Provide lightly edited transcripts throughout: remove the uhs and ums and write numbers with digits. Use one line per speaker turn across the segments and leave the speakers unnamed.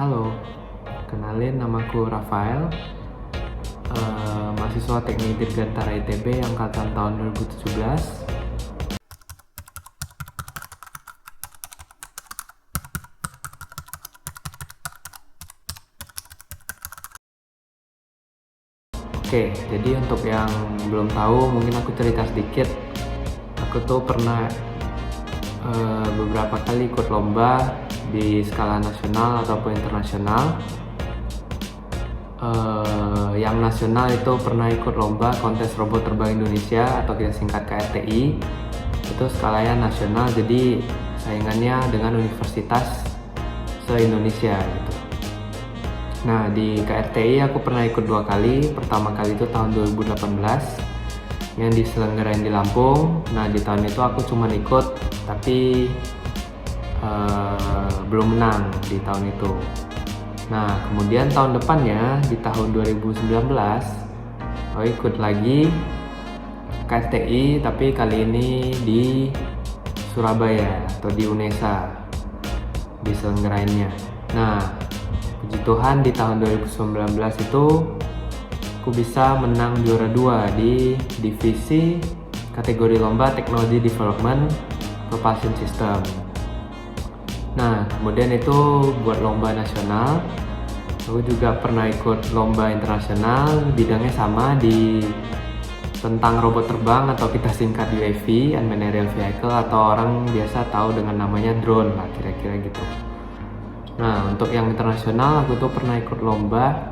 Halo, kenalin namaku Rafael, mahasiswa Teknik Dirgantara ITB angkatan tahun 2017. Oke, jadi untuk yang belum tahu, mungkin aku cerita sedikit. Aku tuh pernah beberapa kali ikut lomba di skala nasional ataupun internasional. Yang nasional itu pernah ikut lomba kontes robot terbang Indonesia atau kita singkat KRTI. Itu skalanya nasional, jadi saingannya dengan universitas se-Indonesia gitu. Nah, di KRTI aku pernah ikut 2 kali. Pertama kali itu tahun 2018 yang diselenggarain di Lampung. Nah, di tahun itu aku cuma ikut tapi belum menang di tahun itu. Nah, kemudian tahun depannya di tahun 2019 aku ikut lagi KRTI tapi kali ini di Surabaya atau di UNESA diselenggarainnya. Nah, puji Tuhan di tahun 2019 itu aku bisa menang juara 2 di divisi kategori lomba Technology Development Propulsion System. Nah, kemudian itu buat lomba nasional. Aku juga pernah ikut lomba internasional, bidangnya sama di tentang robot terbang atau kita singkat UAV, Unmanned Aerial Vehicle, atau orang biasa tahu dengan namanya drone lah, kira-kira gitu. Nah, untuk yang internasional aku tuh pernah ikut lomba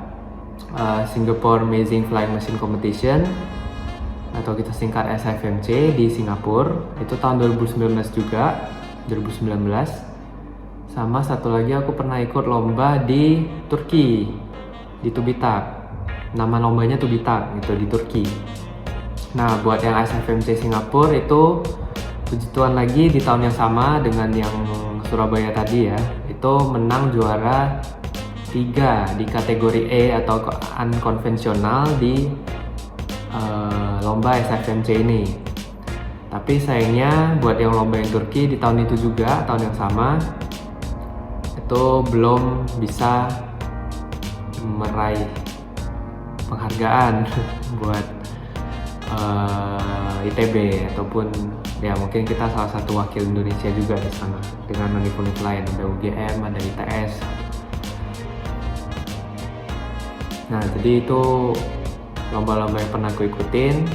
Singapore Amazing Flying Machine Competition atau kita singkat SFMC di Singapura. Itu tahun 2019 juga, 2019. Sama satu lagi aku pernah ikut lomba di Turki, di Tubitak. Nama lombanya Tubitak gitu, di Turki. Nah, buat yang SFMC Singapura itu puji Tuhan lagi di tahun yang sama dengan yang Surabaya tadi ya, itu menang juara 3 di kategori E atau unkonvensional di lomba SFMC ini. Tapi sayangnya buat yang lomba yang Turki di tahun itu juga, tahun yang sama, itu belum bisa meraih penghargaan buat ITB ataupun ya mungkin kita salah satu wakil Indonesia juga di sana dengan univ-univ lain, ada UGM, ada ITS. Nah, jadi itu lomba-lomba yang pernah aku ikutin.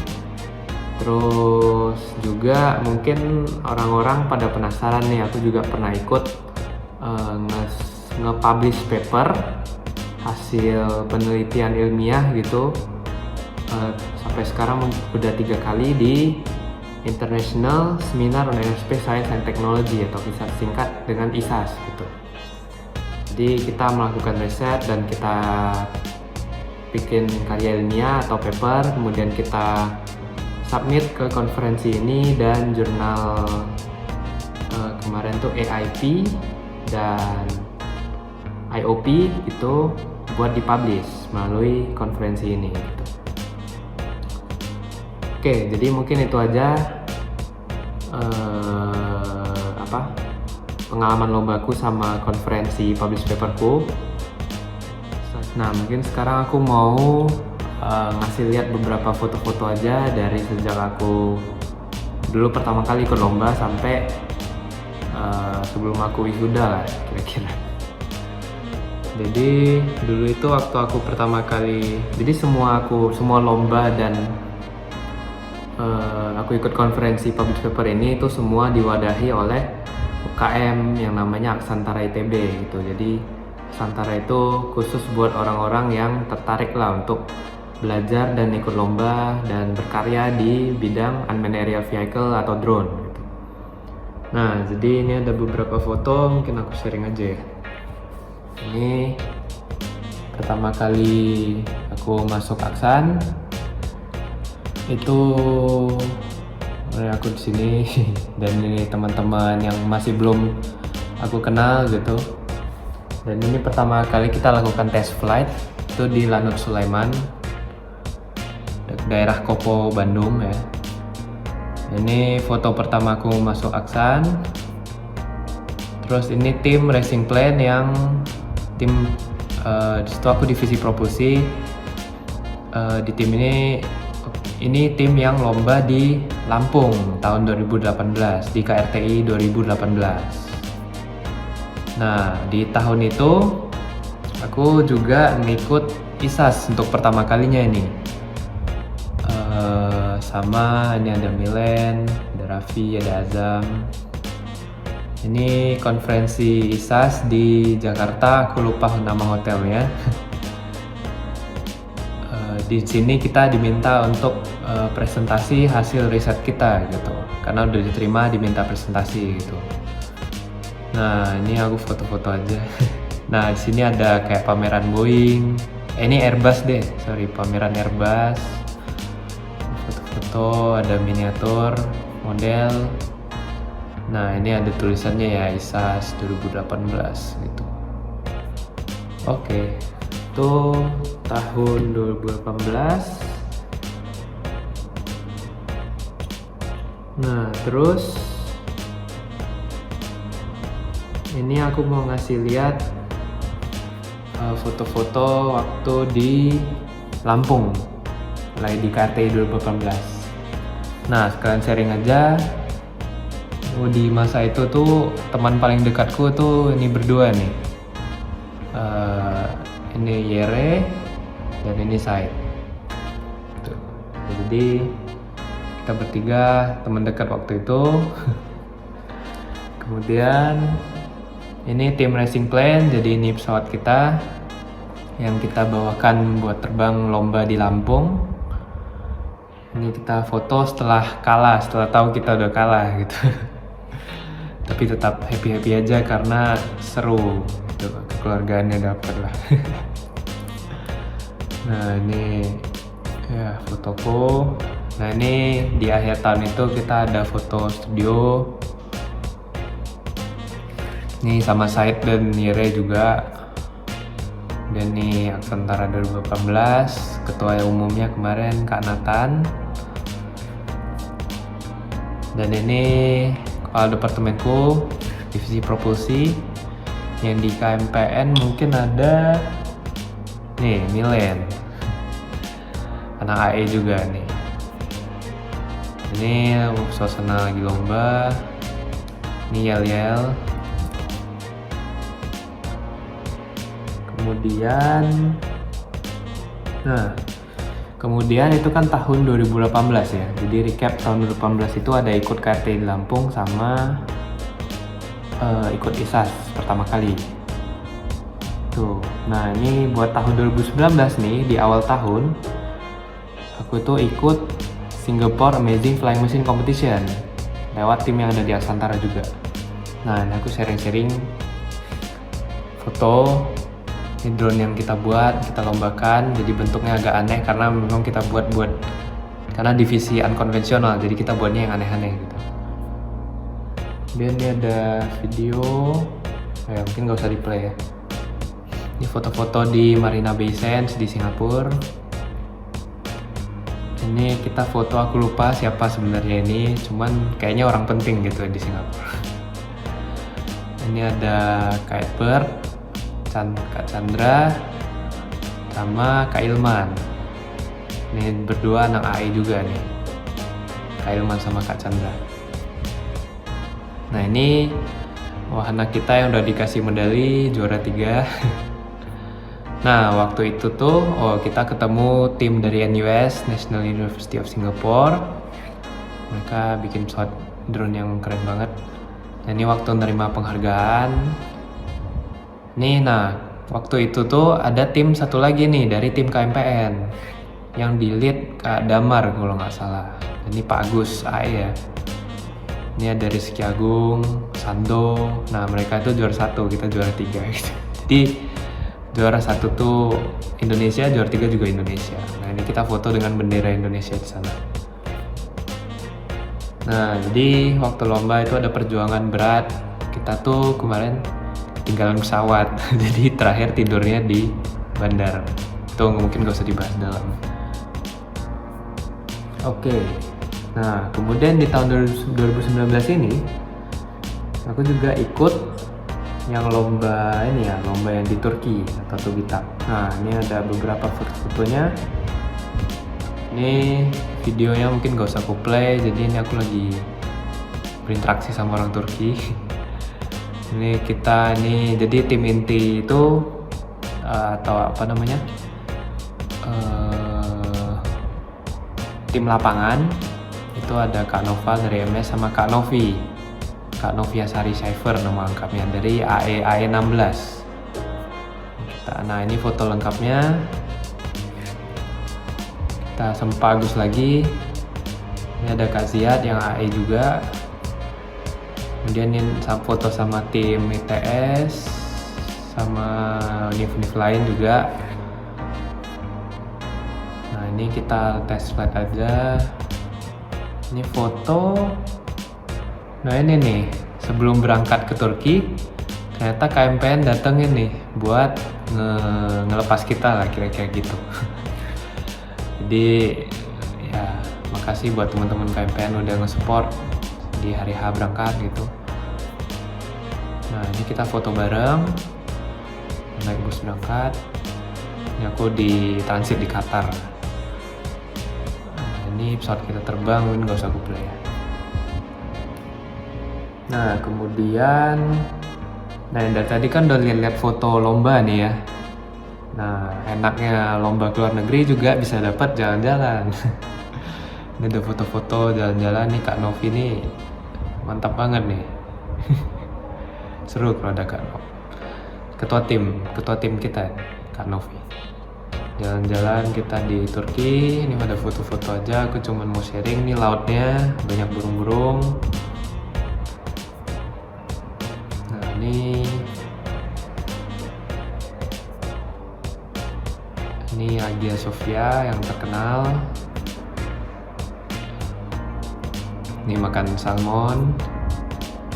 Terus juga mungkin orang-orang pada penasaran nih, aku juga pernah ikut nge-publish paper hasil penelitian ilmiah gitu. Sampai sekarang udah 3 kali di International Seminar on Aerospace Science and Technology atau bisa singkat dengan ISAS gitu. Jadi kita melakukan riset dan kita bikin karya ilmiah atau paper, kemudian kita submit ke konferensi ini dan jurnal kemarin tuh AIP dan IOP itu buat dipublish melalui konferensi ini gitu. Oke, jadi mungkin itu aja pengalaman lombaku sama konferensi publish paperku. Nah, mungkin sekarang aku mau ngasih lihat beberapa foto-foto aja dari sejak aku dulu pertama kali ikut lomba sampai sebelum aku wisuda lah kira-kira. Jadi dulu itu waktu aku pertama kali, jadi semua lomba dan aku ikut konferensi publish paper ini itu semua diwadahi oleh UKM yang namanya Aksantara ITB gitu. Jadi Aksantara itu khusus buat orang-orang yang tertarik lah untuk belajar dan ikut lomba dan berkarya di bidang Unmanned Aerial Vehicle atau drone gitu. Nah, jadi ini ada beberapa foto, mungkin aku sharing aja ya. Ini pertama kali aku masuk Aksan. Itu aku di sini dan ini teman-teman yang masih belum aku kenal gitu. Dan ini pertama kali kita lakukan test flight itu di Lanut Sulaiman, daerah Kopo, Bandung ya. Ini foto pertama aku masuk Aksan. Terus ini tim racing plane yang Tim di situ aku divisi propulsi. Di tim ini tim yang lomba di Lampung tahun 2018 di KRTI 2018. Nah, di tahun itu aku juga ngikut ISAS untuk pertama kalinya ini. Sama ini ada Milen, ada Raffi, ada Azam. Ini konferensi ISAS di Jakarta, aku lupa nama hotelnya. Di sini kita diminta untuk presentasi hasil riset kita gitu, karena udah diterima diminta presentasi gitu. Nah, ini aku foto-foto aja. Nah, di sini ada kayak pameran Boeing. Ini Airbus deh, sorry, pameran Airbus. Foto-foto, ada miniatur model. Nah, ini ada tulisannya ya, ISAS 2018 gitu. Oke, itu tahun 2018. Nah, terus ini aku mau ngasih lihat foto-foto waktu di Lampung, lagi di KRTI 2018. Nah, sekalian sharing aja. Di masa itu tuh teman paling dekatku tuh ini berdua nih. Ini Yere dan ini Said. Tuh. Jadi kita bertiga teman dekat waktu itu. Kemudian ini tim racing plane, jadi ini pesawat kita yang kita bawakan buat terbang lomba di Lampung. Ini kita foto setelah kalah, setelah tahu kita udah kalah gitu. Tapi tetap happy-happy aja karena seru gitu, kekeluargaannya dapet lah. Nah, ini ya fotoku. Nah, ini di akhir tahun itu kita ada foto studio. Ini sama Said dan Nire juga. Dan ini Aksantara 2018, ketua umumnya kemarin Kak Nathan. Dan ini kepala departemenku, divisi propulsi. Yang di KMPN mungkin ada nih Milen, anak AE juga nih. Ini suasana lagi lomba. Ini yel-yel. Kemudian itu kan tahun 2018 ya. Jadi recap tahun 2018 itu ada ikut KRTI di Lampung sama ikut ISAS pertama kali. Tuh. Nah, ini buat tahun 2019 nih, di awal tahun aku tuh ikut Singapore Amazing Flying Machine Competition lewat tim yang ada di Aksantara juga. Nah, ini aku sharing-sharing foto. Ini drone yang kita buat, kita lombakan, jadi bentuknya agak aneh karena memang kita buat karena divisi unkonvensional, jadi kita buatnya yang aneh-aneh gitu. Kemudian ini ada video, mungkin gak usah di play ya. Ini foto-foto di Marina Bay Sands di Singapura. Ini kita foto, aku lupa siapa sebenarnya ini, cuman kayaknya orang penting gitu di Singapura. Ini ada Kak Edward, Kak Chandra, sama Kak Ilman. Ini berdua anak AI juga nih, Kak Ilman sama Kak Chandra. Nah, ini wahana kita yang udah dikasih medali juara 3. Nah, waktu itu tuh kita ketemu tim dari NUS, National University of Singapore. Mereka bikin pesawat drone yang keren banget. Nah, ini waktu nerima penghargaan. Nih, nah waktu itu tuh ada tim satu lagi nih dari tim KMPN yang di lead Kak Damar kalau nggak salah. Ini Pak Agus AE ya. Ini ada Rizky Agung, Sando. Nah, mereka itu juara 1, kita juara 3 gitu. Jadi juara 1 tuh Indonesia, juara 3 juga Indonesia. Nah, ini kita foto dengan bendera Indonesia di sana. Nah, jadi waktu lomba itu ada perjuangan berat. Kita tuh kemarin tinggalan pesawat, jadi terakhir tidurnya di bandara. Itu mungkin gak usah dibahas dalam. Oke, nah kemudian di tahun 2019 ini aku juga ikut yang lomba ini ya, lomba yang di Turki atau Tubita. Nah, ini ada beberapa fotonya. Ini videonya mungkin gak usah aku play, jadi ini aku lagi berinteraksi sama orang Turki. Ini kita ini jadi tim inti itu atau apa namanya, tim lapangan itu ada Kak Nova dari MS sama Kak Novi, Kak Novia Sari Cypher nama lengkapnya, dari AE 16. Nah, ini foto lengkapnya. Kita sempagus lagi. Ini ada Kak Ziad yang AE juga. Kemudian ini foto sama tim ITS sama univ-univ lain juga. Nah, ini kita tes flight aja. Ini foto. Nah, ini nih sebelum berangkat ke Turki, ternyata KMPN dateng ini buat ngelepas kita lah, kira-kira gitu. Jadi ya makasih buat teman-teman KMPN udah nge-support di hari H berangkat gitu. Nah, ini kita foto bareng naik bus berangkat. Ini aku di transit di Qatar. Nah, ini pesawat kita terbang, ini gak usah aku play ya. Nah, kemudian dari tadi kan udah lihat foto lomba nih ya. Nah, enaknya lomba ke luar negeri juga bisa dapat jalan-jalan. Ini ada foto-foto jalan-jalan nih, Kak Novi nih mantap banget nih. Seru kalau ada Kak Novi, ketua tim kita Kak Novi. Jalan-jalan kita di Turki. Ini ada foto-foto aja, aku cuman mau sharing nih lautnya, banyak burung-burung. Nah, ini Hagia Sophia yang terkenal. Ini makan salmon,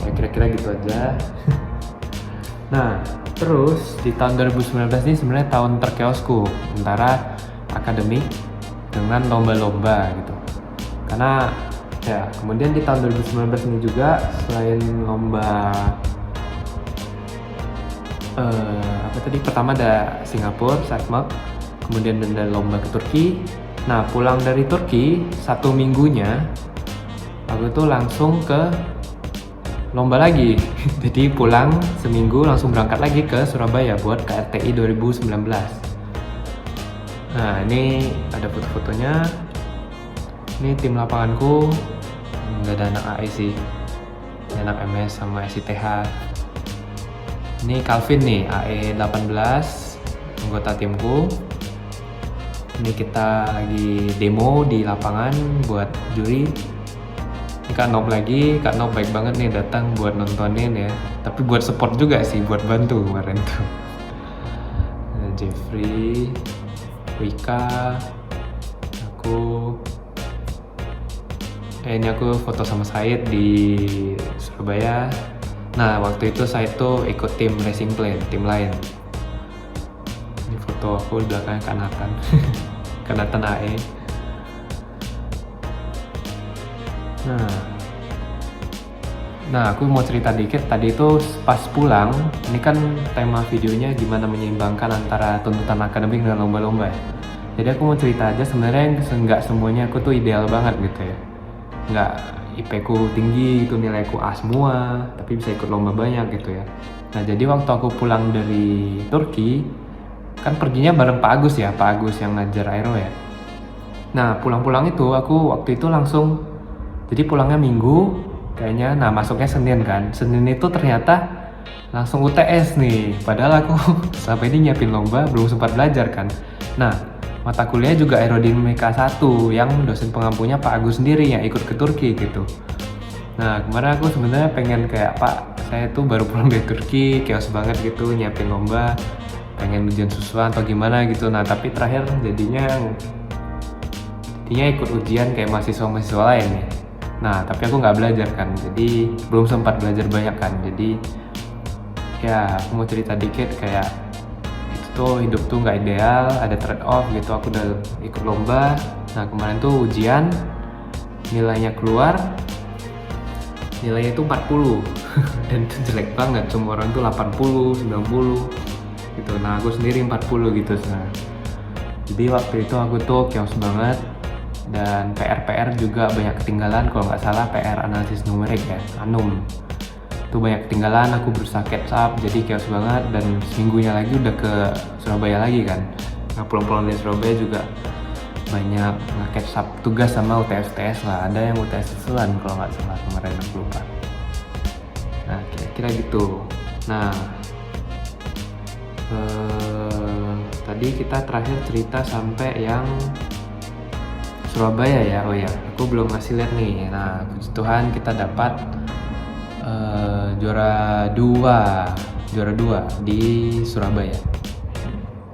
ya kira-kira gitu aja. Nah, terus di tahun 2019 ini sebenarnya tahun terkeosku antara akademik dengan lomba-lomba gitu. Karena ya kemudian di tahun 2019 ini juga selain lomba pertama ada Singapura, SATMAP, kemudian ada lomba ke Turki. Nah, pulang dari Turki 1 minggunya aku tuh langsung ke lomba lagi. Jadi pulang seminggu langsung berangkat lagi ke Surabaya buat KRTI 2019. Nah, ini ada foto-fotonya. Ini tim lapanganku, nggak ada anak AE sih, ada anak MS sama SITH. Ini Calvin nih, AE 18, anggota timku. Ini kita lagi demo di lapangan buat juri. Ini Kak Nob lagi, Kak Nob baik banget nih datang buat nontonin ya. Tapi buat support juga sih, buat bantu kemarin tuh. Ada Jeffrey, Wika, aku. Ini aku foto sama Said di Surabaya. Nah, waktu itu Said tuh ikut tim Racing Plane, tim lain. Ini foto aku di belakangnya Kak Nathan. Kak Nathan AE. Nah, aku mau cerita dikit. Tadi itu pas pulang, ini kan tema videonya gimana menyeimbangkan antara tuntutan akademik dengan lomba-lomba. Jadi aku mau cerita aja, sebenarnya nggak semuanya aku tuh ideal banget gitu ya. Nggak IP ku tinggi, itu nilaiku A semua, tapi bisa ikut lomba banyak gitu ya. Nah, jadi waktu aku pulang dari Turki, kan perginya bareng Pak Agus ya, Pak Agus yang ngajar aero ya. Nah, pulang-pulang itu aku waktu itu langsung, jadi pulangnya Minggu kayaknya, nah masuknya Senin kan. Senin itu ternyata langsung UTS nih, padahal aku selama ini nyiapin lomba belum sempat belajar kan. Nah, mata kuliah juga aerodinamika 1 yang dosen pengampunya Pak Agus sendiri yang ikut ke Turki gitu. Nah, kemarin aku sebenarnya pengen kayak, Pak, saya tuh baru pulang dari Turki, chaos banget gitu nyiapin lomba, pengen ujian susulan atau gimana gitu. Nah, tapi terakhir jadinya ikut ujian kayak mahasiswa-mahasiswa lain ya. Nah, tapi aku nggak belajar kan, jadi belum sempat belajar banyak kan. Jadi ya aku mau cerita dikit kayak itu tuh hidup tuh nggak ideal, ada trade off gitu. Aku udah ikut lomba. Nah, kemarin tuh ujian, nilainya keluar, nilainya itu 40. dan itu jelek banget, semua orang tuh 80, 90 gitu. Nah aku sendiri 40 gitu. Nah jadi waktu itu aku tuh chaos banget, dan PR juga banyak ketinggalan. Kalau nggak salah PR analisis numerik ya, ANUM itu banyak ketinggalan. Aku berusaha catch up, jadi chaos banget. Dan seminggunya lagi udah ke Surabaya lagi kan. Nah pulang-pulang dari Surabaya juga banyak nge-catch up tugas sama UTS lah. Ada yang UTS susulan kalau nggak salah kemarin, aku lupa. Nah kira-kira gitu. Nah tadi kita terakhir cerita sampai yang Surabaya ya. Oh ya, aku belum ngasih lihat nih. Nah puji Tuhan kita dapat juara 2 di Surabaya.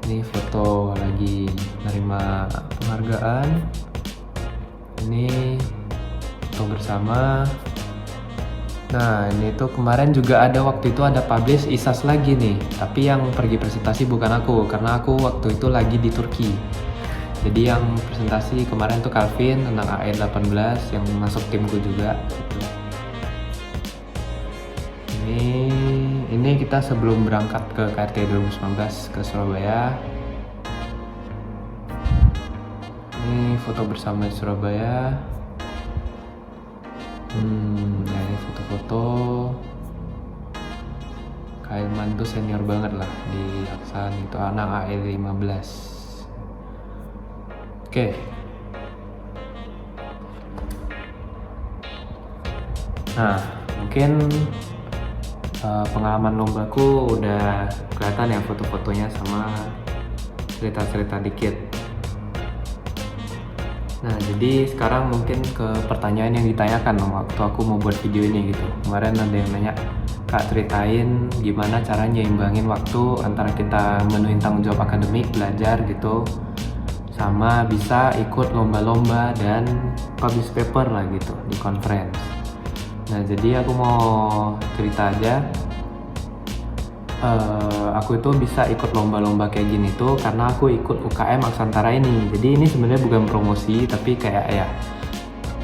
Ini foto lagi menerima penghargaan. Ini foto bersama. Nah ini tuh kemarin juga ada, waktu itu ada publish ISAS lagi nih, tapi yang pergi presentasi bukan aku, karena aku waktu itu lagi di Turki. Jadi yang presentasi kemarin tuh Calvin tentang AE 18 yang masuk timku juga gitu. Ini kita sebelum berangkat ke KRT 2019 ke Surabaya. Ini foto bersama di Surabaya. Ya ini foto-foto. Kak Ilman tuh senior banget lah di Aksan, itu anak AE 15. Oke. Nah mungkin pengalaman lombaku udah kelihatan ya foto-fotonya sama cerita-cerita dikit. Nah jadi sekarang mungkin ke pertanyaan yang ditanyakan waktu aku mau buat video ini gitu. Kemarin ada yang nanya, Kak ceritain gimana cara nyimbangin waktu antara kita menuhin tanggung jawab akademik, belajar gitu, sama bisa ikut lomba-lomba dan publish paper lah gitu di conference. Nah jadi aku mau cerita aja. Aku itu bisa ikut lomba-lomba kayak gini tuh karena aku ikut UKM Aksantara ini. Jadi ini sebenarnya bukan promosi, tapi kayak ya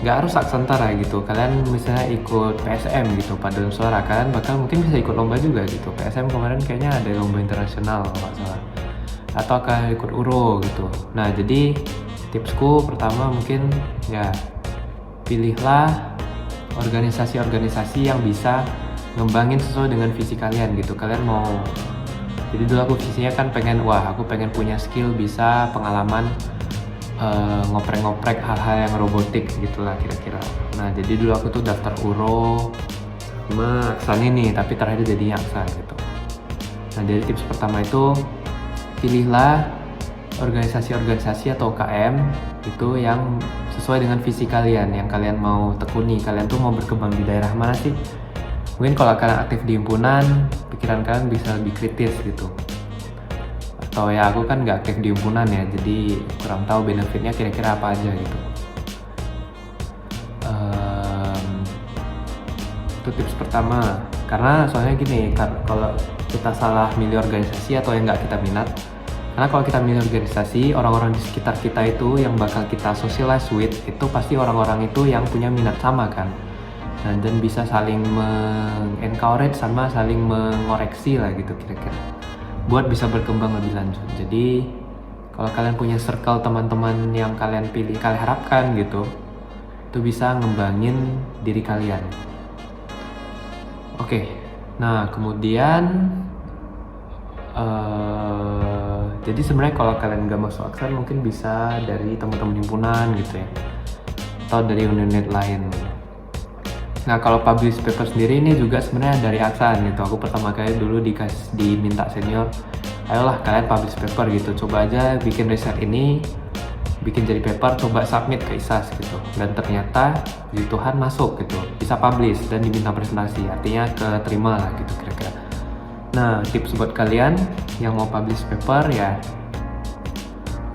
nggak harus Aksantara gitu. Kalian misalnya ikut PSM gitu, paduan suara, kalian bahkan mungkin bisa ikut lomba juga gitu. PSM kemarin kayaknya ada lomba internasional kalau nggak salah, atau akan ikut URO gitu. Nah jadi tipsku pertama mungkin ya pilihlah organisasi-organisasi yang bisa ngembangin sesuai dengan visi kalian gitu. Kalian mau, jadi dulu aku visinya kan aku pengen punya skill, bisa pengalaman ngoprek-ngoprek hal-hal yang robotik gitulah kira-kira. Nah jadi dulu aku tuh daftar URO sama Aksan ini, tapi terakhir jadinya Aksan gitu. Nah jadi tips pertama itu pilihlah organisasi-organisasi atau UKM itu yang sesuai dengan visi kalian, yang kalian mau tekuni. Kalian tuh mau berkembang di daerah mana sih? Mungkin kalau kalian aktif di himpunan, pikiran kalian bisa lebih kritis gitu. Atau ya aku kan nggak aktif di himpunan ya, jadi kurang tahu benefitnya kira-kira apa aja gitu. Itu tips pertama. Karena soalnya gini, kalau kita salah milih organisasi atau yang nggak kita minat, karena kalau kita milih organisasi, orang-orang di sekitar kita itu yang bakal kita socialize with, itu pasti orang-orang itu yang punya minat sama kan. Dan bisa saling encourage sama saling mengoreksi lah gitu kira-kira, buat bisa berkembang lebih lanjut. Jadi kalau kalian punya circle teman-teman yang kalian pilih, kalian harapkan gitu, itu bisa ngembangin diri kalian. Oke, nah kemudian jadi sebenarnya kalau kalian nggak masuk Aksan mungkin bisa dari teman-teman himpunan gitu ya, atau dari unit lain. Nah kalau publish paper sendiri ini juga sebenarnya dari Aksan gitu. Aku pertama kali dulu diminta senior, ayolah kalian publish paper gitu, coba aja bikin riset ini, bikin jadi paper, coba submit ke ISAS gitu. Dan ternyata puji Tuhan masuk gitu, bisa publish dan diminta presentasi, artinya keterima lah gitu kira-kira. Nah tips buat kalian yang mau publish paper ya,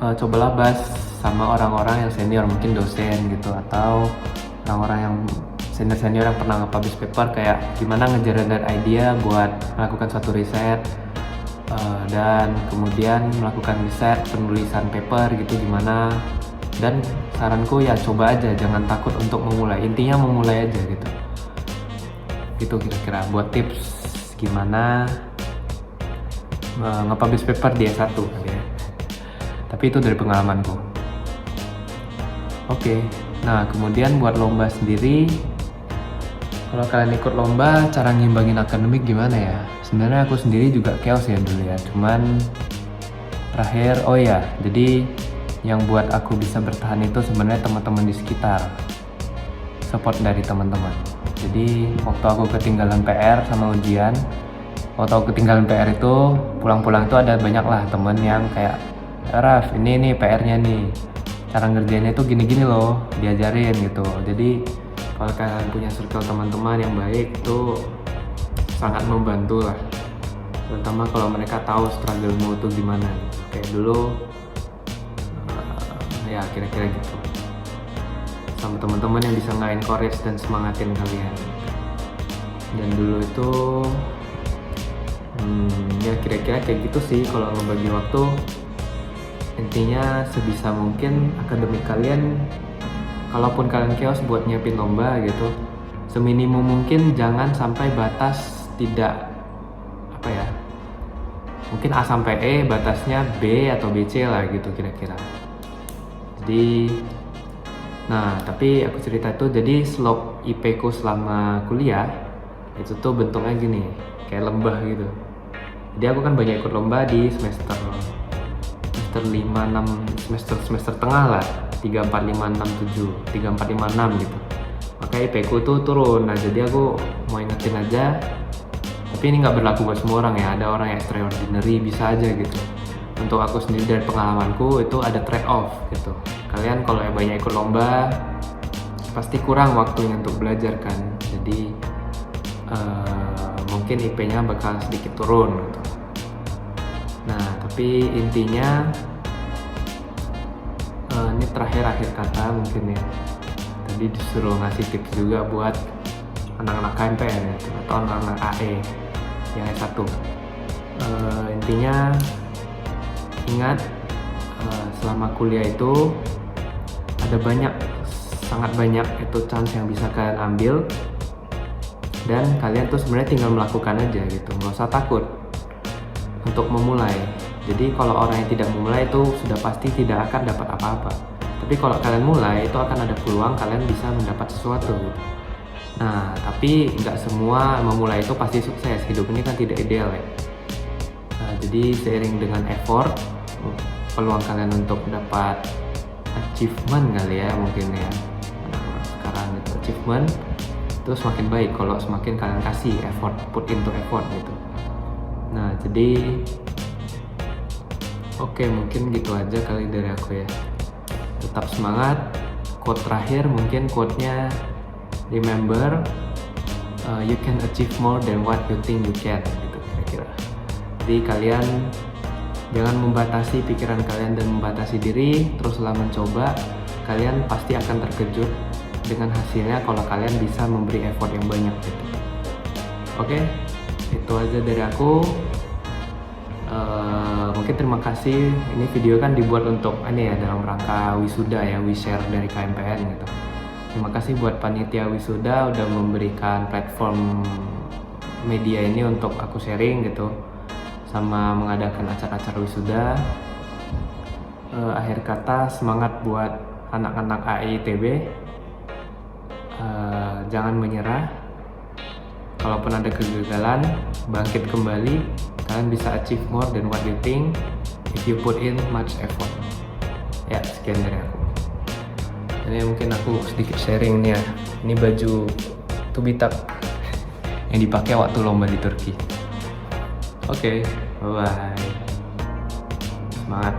cobalah bahas sama orang-orang yang senior, mungkin dosen gitu, atau orang-orang yang senior yang pernah nge-publish paper, kayak gimana nge-generate idea buat melakukan suatu riset, dan kemudian melakukan riset penulisan paper gitu gimana. Dan saranku ya coba aja, jangan takut untuk memulai, intinya memulai aja gitu. gitu kira-kira, buat tips gimana nge-publish paper di S1 kali ya. Tapi itu dari pengalamanku. Oke, nah kemudian buat lomba sendiri, kalau kalian ikut lomba, cara ngimbangin akademik gimana ya? Sebenarnya aku sendiri juga chaos ya dulu ya, cuman terakhir, oh ya, jadi yang buat aku bisa bertahan itu sebenarnya teman-teman di sekitar, support dari teman-teman. Jadi waktu aku ketinggalan PR sama ujian, waktu aku ketinggalan PR itu pulang-pulang itu ada banyak lah temen yang kayak, Raf ini nih PR-nya nih, cara ngerjainnya itu gini-gini loh, diajarin gitu. Jadi kalau kalian punya circle teman-teman yang baik itu sangat membantu lah, terutama kalau mereka tahu struggle-mu itu gimana gitu. Kayak dulu ya kira-kira gitu, sama teman-teman yang bisa nge-encourage dan semangatin kalian. Dan dulu itu ya kira-kira kayak gitu sih kalau ngebagi waktu. Intinya sebisa mungkin akademik kalian, kalaupun kalian chaos buat nyiapin lomba gitu, seminimum mungkin jangan sampai batas tidak apa ya, mungkin A sampai E, batasnya B atau BC lah gitu kira-kira. Jadi nah tapi aku cerita itu, jadi slope IP ku selama kuliah itu tuh bentuknya gini, kayak lembah gitu. Jadi aku kan banyak ikut lomba di semester 5, 6, semester tengah lah, 3, 4, 5, 6, 7, 3, 4, 5, 6 gitu. Makanya IP ku tuh turun. Nah jadi aku mau ingetin aja, tapi ini nggak berlaku buat semua orang ya, ada orang yang extraordinary bisa aja gitu. Untuk aku sendiri dari pengalamanku itu ada trade off gitu. Kalian kalau yang banyak ikut lomba pasti kurang waktunya untuk belajar kan, jadi mungkin IP-nya bakal sedikit turun gitu. Nah tapi intinya ini terakhir akhir kata mungkin ya, tadi disuruh ngasih tips juga buat anak-anak KMPN gitu, atau anak-anak AE yang S1. Intinya ingat, selama kuliah itu ada sangat banyak itu chance yang bisa kalian ambil, dan kalian tuh sebenarnya tinggal melakukan aja gitu, nggak usah takut untuk memulai. Jadi kalau orang yang tidak memulai itu sudah pasti tidak akan dapat apa-apa, tapi kalau kalian mulai itu akan ada peluang kalian bisa mendapat sesuatu gitu. Nah tapi nggak semua memulai itu pasti sukses, hidup ini kan tidak ideal ya. Nah, jadi seiring dengan effort, peluang kalian untuk dapat achievement kali ya mungkin ya, sekarang itu achievement itu semakin baik kalau semakin kalian kasih effort, put into effort gitu. Nah jadi oke, mungkin gitu aja kali dari aku ya. Tetap semangat. Quote terakhir mungkin quote-nya, remember you can achieve more than what you think you can gitu kira-kira. Jadi kalian jangan membatasi pikiran kalian dan membatasi diri, teruslah mencoba. Kalian pasti akan terkejut dengan hasilnya kalau kalian bisa memberi effort yang banyak gitu. Oke, itu aja dari aku. Mungkin terima kasih. Ini video kan dibuat untuk ini ya, dalam rangka wisuda ya, we share dari KMPN gitu. Terima kasih buat panitia wisuda udah memberikan platform media ini untuk aku sharing gitu, sama mengadakan acara-acara wisuda. Akhir kata, semangat buat anak-anak AIITB. Jangan menyerah. Kalaupun ada kegagalan, bangkit kembali. Kalian bisa achieve more than what you think if you put in much effort. Ya, sekian dari aku. Ini mungkin aku sedikit sharing nih ya. Ini baju TÜBİTAK yang dipakai waktu lomba di Turki. Oke, bye-bye. Semangat.